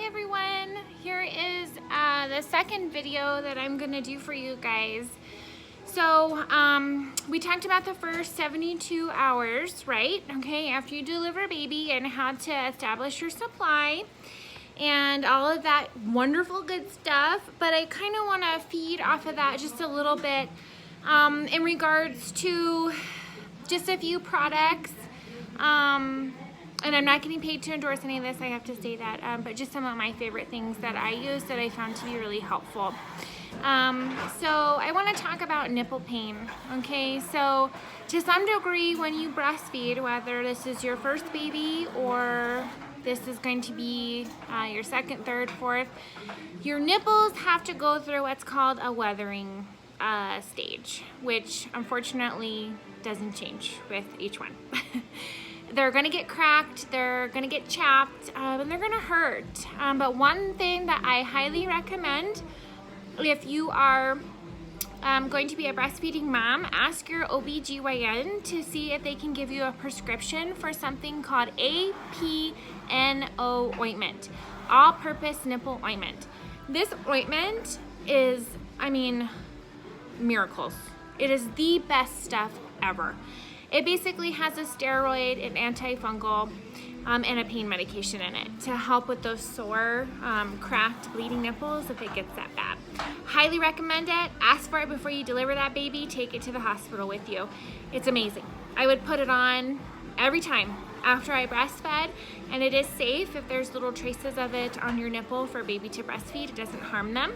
Hi everyone, here is the second video that I'm gonna do for you guys. So we talked about the first 72 hours, right? Okay, after you deliver a baby and how to establish your supply and all of that wonderful good stuff, but I kind of want to feed off of that just a little bit in regards to just a few products. And I'm not getting paid to endorse any of this, I have to say that, but just some of my favorite things that I use that I found to be really helpful. So I want to talk about nipple pain, okay? So to some degree, when you breastfeed, whether this is your first baby or this is going to be your second, third, fourth, your nipples have to go through what's called a weathering stage, which unfortunately doesn't change with each one. They're gonna get cracked, they're gonna get chapped, and they're gonna hurt. But one thing that I highly recommend, if you are going to be a breastfeeding mom, ask your OBGYN to see if they can give you a prescription for something called APNO ointment, all-purpose nipple ointment. This ointment is, I mean, miracles. It is the best stuff ever. It basically has a steroid, an antifungal, and a pain medication in it to help with those sore, cracked, bleeding nipples if it gets that bad. Highly recommend it. Ask for it before you deliver that baby. Take it to the hospital with you. It's amazing. I would put it on every time after I breastfed, and it is safe if there's little traces of it on your nipple for a baby to breastfeed. It doesn't harm them.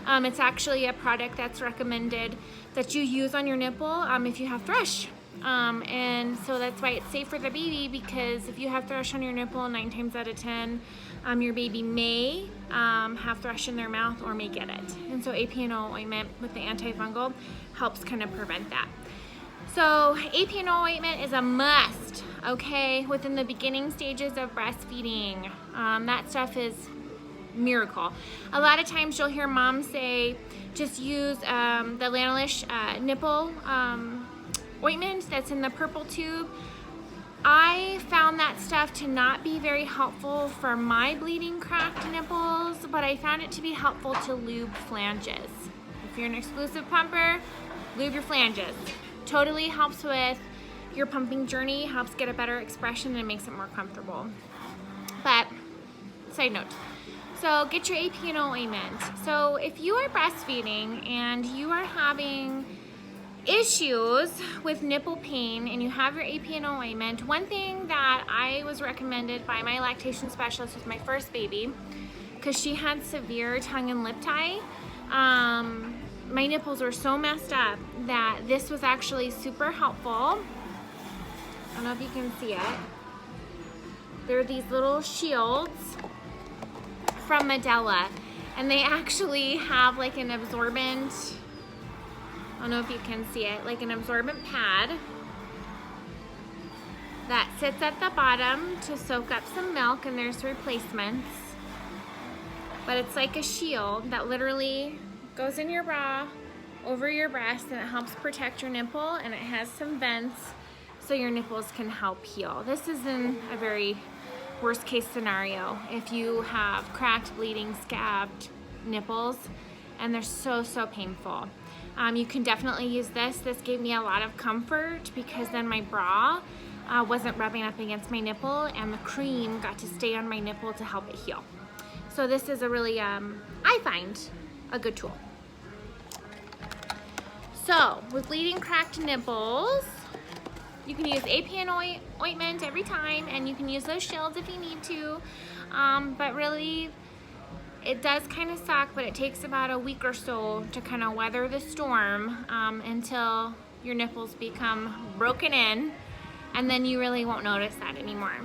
It's actually a product that's recommended that you use on your nipple if you have thrush. And so that's why it's safe for the baby, because if you have thrush on your nipple, 9 times out of 10, your baby may have thrush in their mouth or may get it. And so APNO ointment with the antifungal helps kind of prevent that. So APNO ointment is a must, okay, within the beginning stages of breastfeeding. That stuff is miracle. A lot of times you'll hear moms say, just use the Lanolish nipple ointment that's in the purple tube. I found that stuff to not be very helpful for my bleeding cracked nipples, but I found it to be helpful to lube flanges. If you're an exclusive pumper, lube your flanges. Totally helps with your pumping journey, helps get a better expression and makes it more comfortable. But side note, so get your APNO ointment. So if you are breastfeeding and you are having issues with nipple pain and you have your APNO ointment, one thing that I was recommended by my lactation specialist with my first baby, because she had severe tongue and lip tie, my nipples were so messed up that this was actually super helpful. I don't know if you can see it. They're these little shields from Medela, and they actually have like an absorbent, I don't know if you can see it, like an absorbent pad that sits at the bottom to soak up some milk, and there's replacements. But it's like a shield that literally goes in your bra, over your breast, and it helps protect your nipple, and it has some vents so your nipples can help heal. This is in a very worst case scenario if you have cracked, bleeding, scabbed nipples, and they're so painful. You can definitely use this. This gave me a lot of comfort because then my bra wasn't rubbing up against my nipple, and the cream got to stay on my nipple to help it heal. So this is a really, I find, a good tool. So with bleeding cracked nipples, you can use APNO ointment every time, and you can use those shields if you need to, but really, it does kind of suck, but it takes about a week or so to kind of weather the storm until your nipples become broken in, and then you really won't notice that anymore.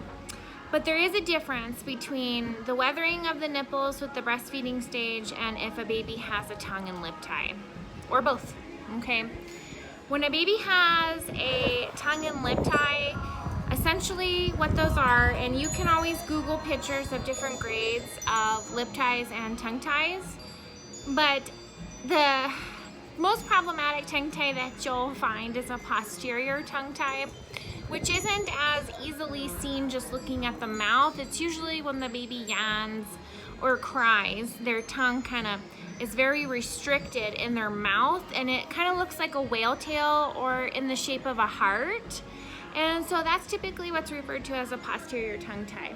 But there is a difference between the weathering of the nipples with the breastfeeding stage and if a baby has a tongue and lip tie, or both, okay? When a baby has a tongue and lip tie, essentially what those are, and you can always Google pictures of different grades of lip ties and tongue ties, but the most problematic tongue tie that you'll find is a posterior tongue tie, which isn't as easily seen just looking at the mouth. It's usually when the baby yawns or cries, their tongue kind of is very restricted in their mouth, and it kind of looks like a whale tail or in the shape of a heart. And so that's typically what's referred to as a posterior tongue tie.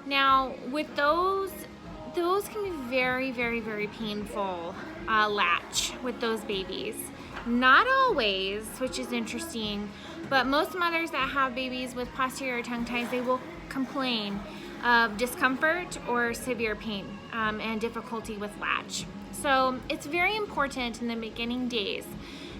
Now, with those can be very, very, very painful latch with those babies. Not always, which is interesting, but most mothers that have babies with posterior tongue ties, they will complain of discomfort or severe pain and difficulty with latch. So it's very important in the beginning days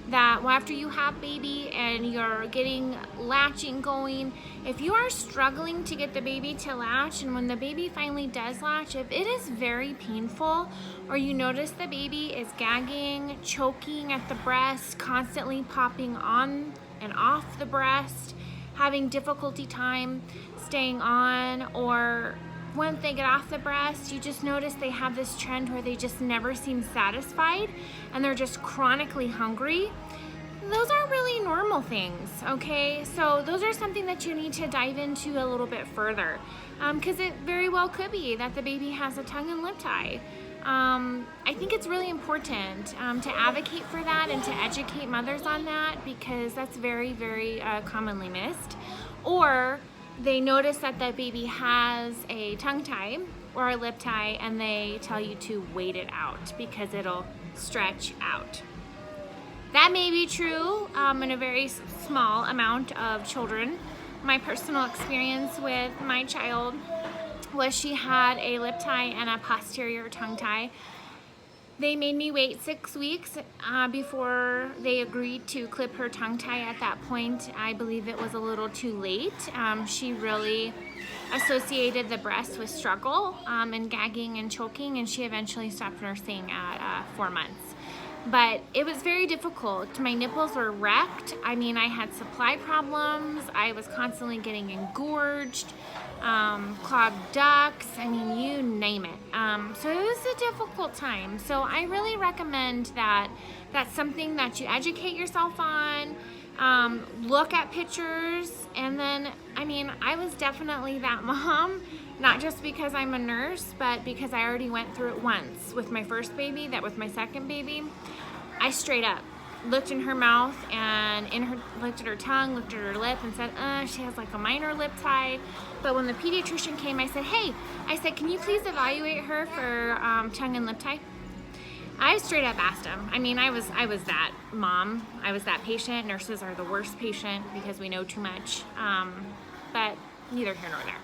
that after you have baby and you're getting latching going, if you are struggling to get the baby to latch, and when the baby finally does latch, if it is very painful, or you notice the baby is gagging, choking at the breast, constantly popping on and off the breast, having difficulty time staying on, or once they get off the breast, you just notice they have this trend where they just never seem satisfied and they're just chronically hungry. Those are really normal things, okay? So those are something that you need to dive into a little bit further, because it very well could be that the baby has a tongue and lip tie. I think it's really important to advocate for that and to educate mothers on that, because that's very, very commonly missed. Or they notice that the baby has a tongue tie or a lip tie, and they tell you to wait it out because it'll stretch out. That may be true in a very small amount of children. My personal experience with my child was she had a lip tie and a posterior tongue tie. They made me wait 6 weeks before they agreed to clip her tongue tie. At that point, I believe it was a little too late. She really associated the breast with struggle and gagging and choking, and she eventually stopped nursing at 4 months. But it was very difficult. My nipples were wrecked. I mean, I had supply problems. I was constantly getting engorged, clogged ducts, I mean, you name it. So it was a difficult time. So I really recommend that that's something that you educate yourself on, look at pictures, and then, I mean, I was definitely that mom, not just because I'm a nurse, but because I already went through it once with my first baby. That was my second baby. I straight up looked in her mouth and looked at her tongue, looked at her lip, and said, she has like a minor lip tie. But when the pediatrician came, I said, hey, can you please evaluate her for tongue and lip tie? I straight up asked him. I mean, I was that mom. I was that patient. Nurses are the worst patient because we know too much. But neither here nor there.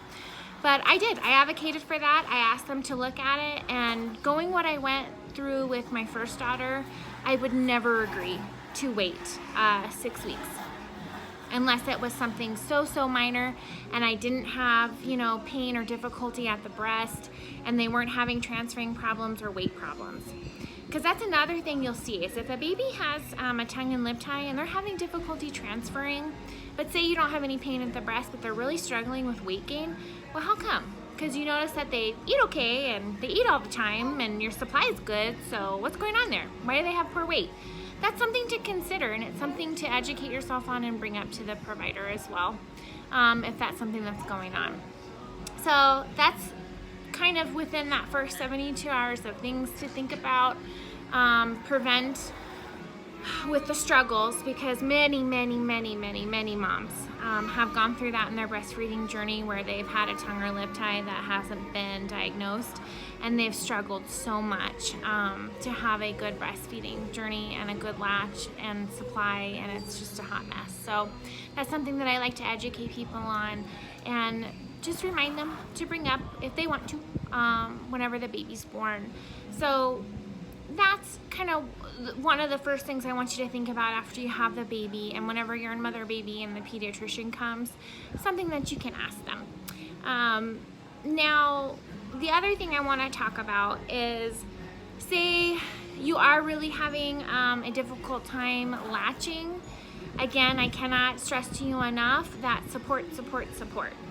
But I did. I advocated for that. I asked them to look at it, and going what I went through with my first daughter, I would never agree to wait 6 weeks unless it was something so minor and I didn't have, pain or difficulty at the breast, and they weren't having transferring problems or weight problems. Because that's another thing you'll see is if a baby has a tongue and lip tie and they're having difficulty transferring, but say you don't have any pain at the breast, but they're really struggling with weight gain, well, how come? Because you notice that they eat okay and they eat all the time and your supply is good, so what's going on there? Why do they have poor weight? That's something to consider, and it's something to educate yourself on and bring up to the provider as well, if that's something that's going on. So that's kind of within that first 72 hours of things to think about, prevent with the struggles, because many moms have gone through that in their breastfeeding journey where they've had a tongue or lip tie that hasn't been diagnosed, and they've struggled so much to have a good breastfeeding journey and a good latch and supply, and it's just a hot mess. So that's something that I like to educate people on and just remind them to bring up if they want to whenever the baby's born. So that's kind of one of the first things I want you to think about after you have the baby, and whenever you're in mother baby and the pediatrician comes, something that you can ask them. Now, the other thing I want to talk about is, say you are really having a difficult time latching. Again, I cannot stress to you enough that support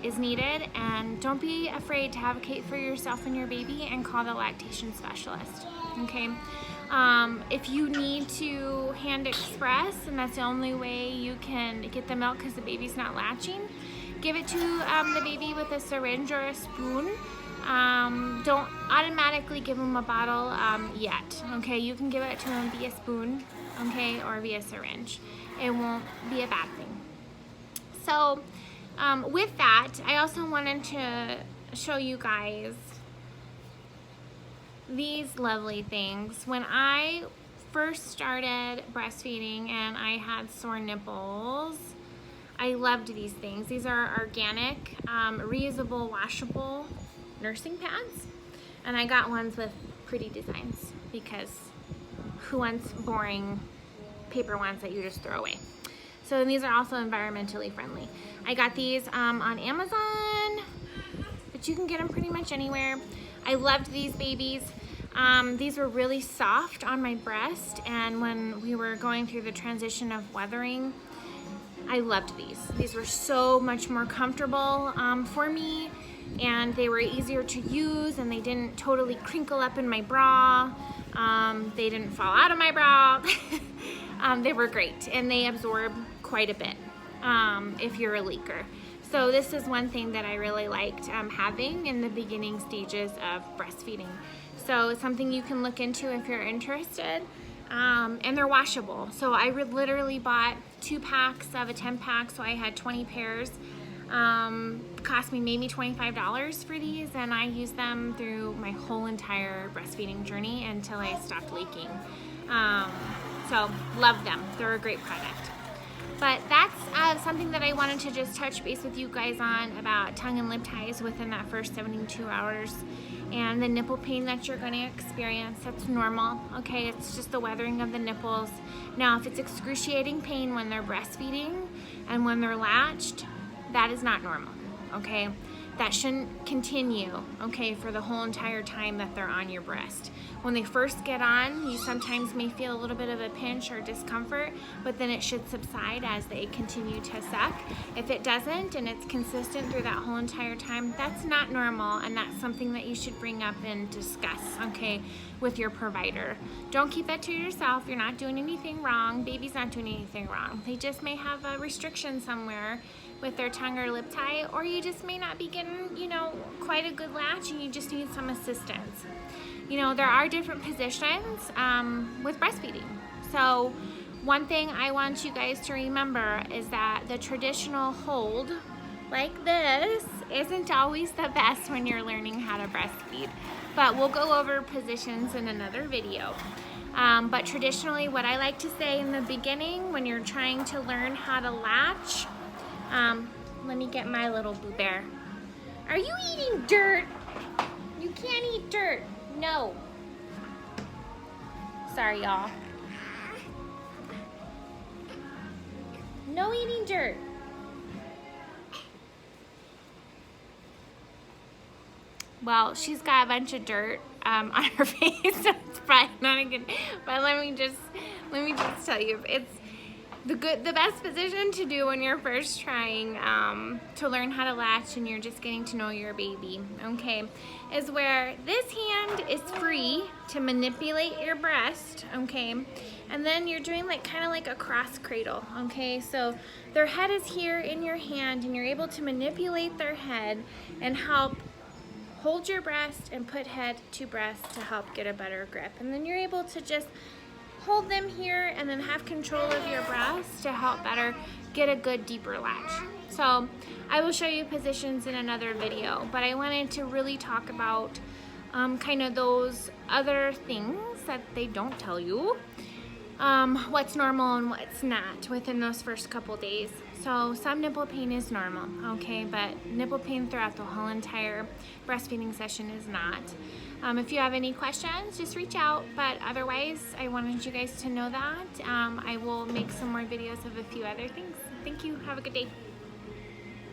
is needed, and don't be afraid to advocate for yourself and your baby and call the lactation specialist, okay? If you need to hand express and that's the only way you can get the milk because the baby's not latching, give it to the baby with a syringe or a spoon. Don't automatically automatically give them a bottle yet. Okay, you can give it to them via spoon, okay, or via syringe. It won't be a bad thing. So with that, I also wanted to show you guys these lovely things. When I first started breastfeeding and I had sore nipples, I loved these things. These are organic, reusable, washable nursing pads. And I got ones with pretty designs because who wants boring paper ones that you just throw away? So these are also environmentally friendly. I got these on Amazon, but you can get them pretty much anywhere. I loved these babies. These were really soft on my breast, and when we were going through the transition of weathering, I loved these. These were so much more comfortable for me, and they were easier to use, and they didn't totally crinkle up in my bra. They didn't fall out of my bra. They were great, and they absorb quite a bit if you're a leaker. So this is one thing that I really liked having in the beginning stages of breastfeeding. So it's something you can look into if you're interested. And they're washable. So I literally bought 2 packs of a 10-pack, so I had 20 pairs. Cost me maybe $25 for these, and I used them through my whole entire breastfeeding journey until I stopped leaking. So love them. They're a great product. But that's something that I wanted to just touch base with you guys on about tongue and lip ties within that first 72 hours. And the nipple pain that you're going to experience, that's normal, okay? It's just the weathering of the nipples. Now, if it's excruciating pain when they're breastfeeding and when they're latched, that is not normal, okay? That shouldn't continue, okay, for the whole entire time that they're on your breast. When they first get on, you sometimes may feel a little bit of a pinch or discomfort, but then it should subside as they continue to suck. If it doesn't and it's consistent through that whole entire time, that's not normal, and that's something that you should bring up and discuss, okay, with your provider. Don't keep that to yourself. You're not doing anything wrong. Baby's not doing anything wrong. They just may have a restriction somewhere with their tongue or lip tie, or you just may not be getting, you know, quite a good latch and you just need some assistance. You know, there are different positions with breastfeeding. So one thing I want you guys to remember is that the traditional hold like this isn't always the best when you're learning how to breastfeed, but we'll go over positions in another video. But traditionally, what I like to say in the beginning when you're trying to learn how to latch, let me get my little Boo Bear. Are you eating dirt? You can't eat dirt. No. Sorry, y'all. No eating dirt. Well, she's got a bunch of dirt on her face, so it's probably not a good. But let me just tell you, it's the best position to do when you're first trying to learn how to latch and you're just getting to know your baby, okay, is where this hand is free to manipulate your breast, okay, and then you're doing like kind of like a cross cradle, okay, so their head is here in your hand and you're able to manipulate their head and help hold your breast and put head to breast to help get a better grip, and then you're able to just hold them here and then have control of your breast to help better get a good deeper latch. So I will show you positions in another video, but I wanted to really talk about kind of those other things that they don't tell you, what's normal and what's not within those first couple days. So some nipple pain is normal, okay, but nipple pain throughout the whole entire breastfeeding session is not. If you have any questions, just reach out, but otherwise, I wanted you guys to know that. I will make some more videos of a few other things. Thank you. Have a good day.